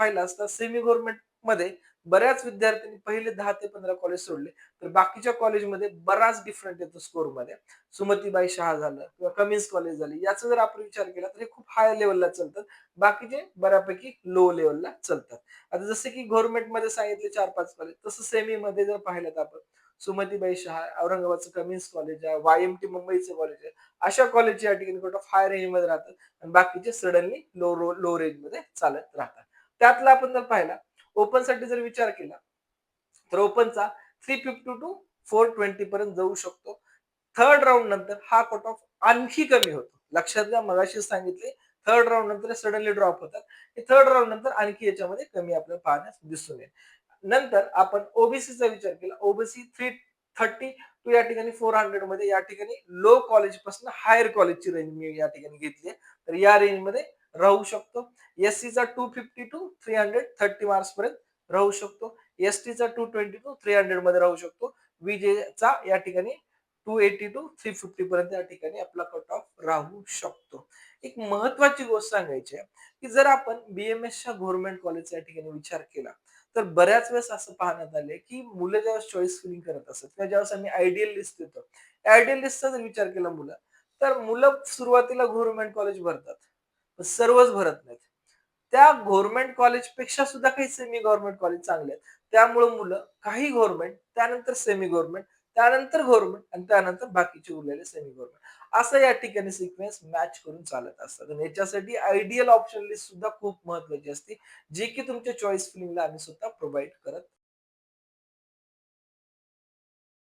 पाहिलं असता semi government मध्ये बऱ्याच विद्यार्थ्यांनी पहिले 10 ते 15 कॉलेज सोडले. तर बाकीच्या कॉलेजमध्ये बराच डिफरंट येतो स्कोरमध्ये. सुमतीबाई शाह झालं किंवा कमिन्स कॉलेज झाली. याचा जर आपण विचार केला तर हे खूप हाय लेव्हलला चालतात. बाकीचे बऱ्यापैकी लो लेव्हलला चालतात. आता जसं की गव्हर्नमेंटमध्ये सांगितले 4-5 कॉलेज, तसं सेमीमध्ये जर पाहिलं तर आपण सुमतीबाई शाह, औरंगाबादचं कमिन्स कॉलेज आहे, वायएमटी मुंबईचं कॉलेज आहे. अशा कॉलेजचे या ठिकाणी कट ऑफ हाय रेंजमध्ये राहतात आणि बाकीचे सडनली लो रेंजमध्ये चालत राहतात. त्यातला आपण जर पाहिला ओपनसाठी जर विचार केला तर ओपनचा 350 टू 420 पर्यंत जाऊ शकतो. थर्ड राउंड नंतर हा कट ऑफ आणखी कमी होतो. लक्षात घ्या मगाशीच सांगितले थर्ड राउंड नंतर सडनली ड्रॉप होतात. हे थर्ड राउंड नंतर आणखी याच्यामध्ये कमी आपल्याला पाहण्यास दिसून येईल. नंतर आपण ओबीसीचा विचार केला. ओबीसी 330 टू या ठिकाणी 400 मध्ये या ठिकाणी लो कॉलेजपासून हायर कॉलेजची रेंज मी या ठिकाणी घेतली तर या रेंजमध्ये राहू शकतो. एससीचा 250 टू 330 मार्क्स पर्यंत राहू शकतो. एसटीचा 220 टू 300 मध्ये राहू शकतो. विजेचा या ठिकाणी 280 टू 350 पर्यंत या ठिकाणी आपला कट ऑफ राहू शकतो. एक महत्वाची गोष्ट सांगायची आहे, की जर आपण बीएमएसच्या गव्हर्नमेंट कॉलेजचा या ठिकाणी विचार केला, तर बऱ्याच वेळेस असं पाहण्यात आलंय, की मुलं ज्यावेळेस चॉईस फिलिंग करत असतात किंवा ज्यावेळेस आम्ही आयडियल लिस्ट देतो. आयडियल लिस्टचा जर विचार केला मुलं, तर मुलं सुरुवातीला गव्हर्नमेंट कॉलेज भरतात. पण सर्वच भरत नाहीत. त्या गव्हर्नमेंट कॉलेजपेक्षा सुद्धा काही सेमी गव्हर्नमेंट कॉलेज चांगले आहेत. त्यामुळे मुलं काही गव्हर्नमेंट, त्यानंतर सेमी गव्हर्नमेंट, त्यानंतर गव्हर्नमेंट आणि त्यानंतर बाकीचे उरलेले सेमी गव्हर्नमेंट असं या ठिकाणी सिक्वेन्स मॅच करून चालत असतात. आणि याच्यासाठी आयडियल ऑप्शन लिस्ट सुद्धा खूप महत्वाची असते, जे की तुमच्या चॉईस फिलिंगला आम्ही स्वतः प्रोव्हाईड करत